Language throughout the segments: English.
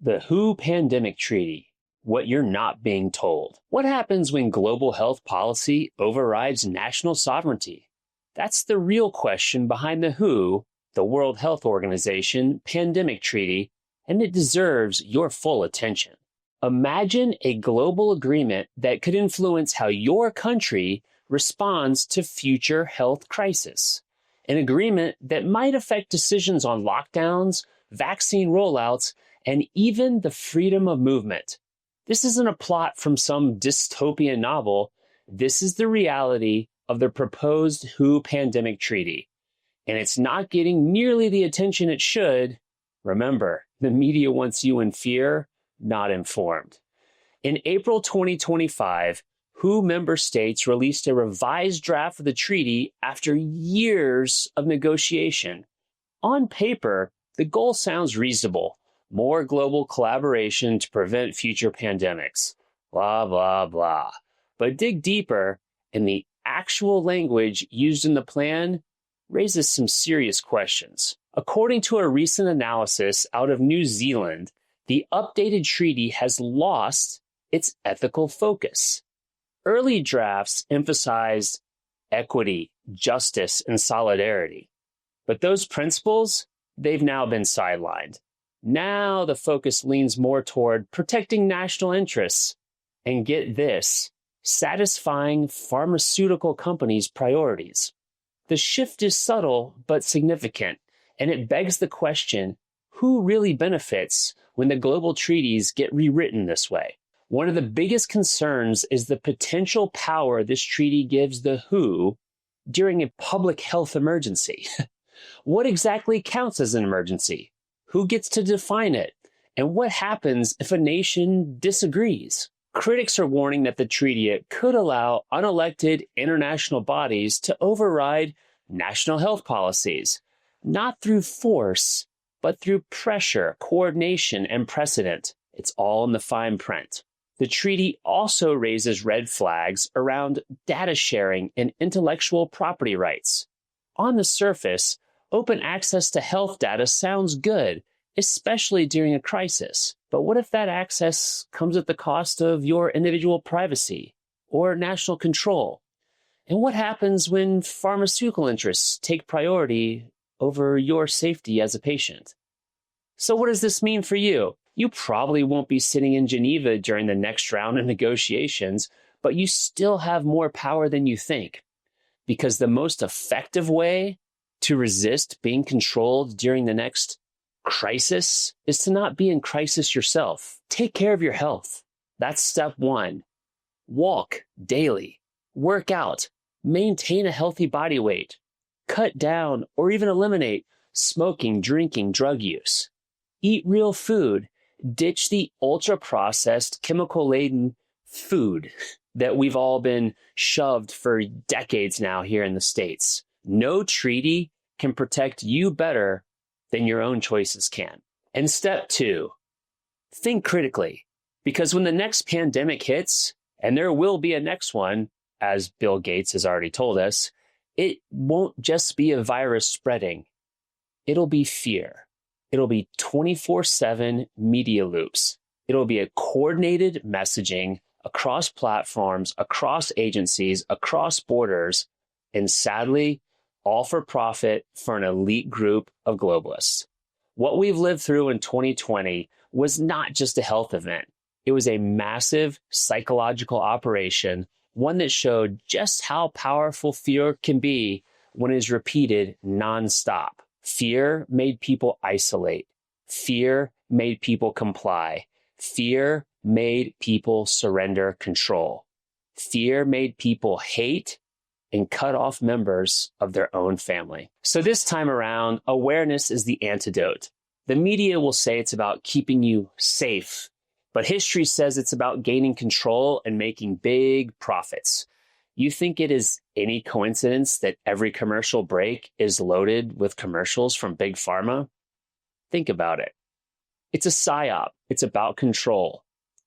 The WHO Pandemic Treaty. What you're not being told. What happens when global health policy overrides national sovereignty? That's the real question behind the WHO, the World Health Organization, Pandemic Treaty, and it deserves your full attention. Imagine a global agreement that could influence how your country responds to future health crisis. An agreement that might affect decisions on lockdowns, vaccine rollouts, and even the freedom of movement. This isn't a plot from some dystopian novel. This is the reality of the proposed WHO Pandemic Treaty. And it's not getting nearly the attention it should. Remember, the media wants you in fear, not informed. In April 2025, WHO member states released a revised draft of the treaty after years of negotiation. On paper, the goal sounds reasonable. More global collaboration to prevent future pandemics. Blah, blah, blah. But dig deeper, and the actual language used in the plan raises some serious questions. According to a recent analysis out of New Zealand, the updated treaty has lost its ethical focus. Early drafts emphasized equity, justice, and solidarity. But those principles, they've now been sidelined. Now the focus leans more toward protecting national interests and, get this, satisfying pharmaceutical companies' priorities. The shift is subtle but significant, and it begs the question, who really benefits when the global treaties get rewritten this way? One of the biggest concerns is the potential power this treaty gives the WHO during a public health emergency. What exactly counts as an emergency? Who gets to define it? And what happens if a nation disagrees? Critics are warning that the treaty could allow unelected international bodies to override national health policies, not through force, but through pressure, coordination, and precedent. It's all in the fine print. The treaty also raises red flags around data sharing and intellectual property rights. On the surface, open access to health data sounds good, especially during a crisis. But what if that access comes at the cost of your individual privacy or national control? And what happens when pharmaceutical interests take priority over your safety as a patient? So what does this mean for you? You probably won't be sitting in Geneva during the next round of negotiations, but you still have more power than you think. Because the most effective way to resist being controlled during the next crisis is to not be in crisis yourself. Take care of your health. That's step one. Walk daily. Work out. Maintain a healthy body weight. Cut down or even eliminate smoking, drinking, drug use. Eat real food. Ditch the ultra-processed, chemical-laden food that we've all been shoved for decades now here in the States. No treaty can protect you better than your own choices can. And step two, think critically, because when the next pandemic hits, and there will be a next one, as Bill Gates has already told us, it won't just be a virus spreading. It'll be fear. It'll be 24/7 media loops. It'll be a coordinated messaging across platforms, across agencies, across borders, and sadly, all for profit for an elite group of globalists. What we've lived through in 2020 was not just a health event. It was a massive psychological operation, one that showed just how powerful fear can be when it is repeated nonstop. Fear made people isolate. Fear made people comply. Fear made people surrender control. Fear made people hate and cut off members of their own family. So this time around, awareness is the antidote. The media will say it's about keeping you safe, but history says it's about gaining control and making big profits. You think it is any coincidence that every commercial break is loaded with commercials from Big Pharma? Think about it. It's a psyop. It's about control.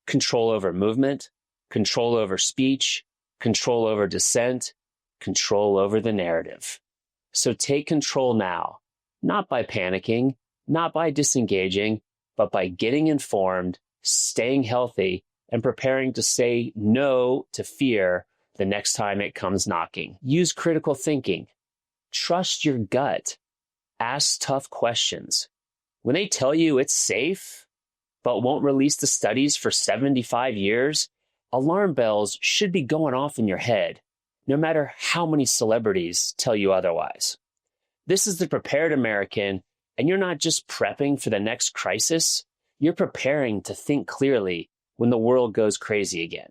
Control over movement, control over speech, control over dissent, control over the narrative. So take control now, not by panicking, not by disengaging, but by getting informed, staying healthy, and preparing to say no to fear the next time it comes knocking. Use critical thinking. Trust your gut. Ask tough questions. When they tell you it's safe, but won't release the studies for 75 years, alarm bells should be going off in your head, no matter how many celebrities tell you otherwise. This is the Prepared American, and you're not just prepping for the next crisis, you're preparing to think clearly when the world goes crazy again.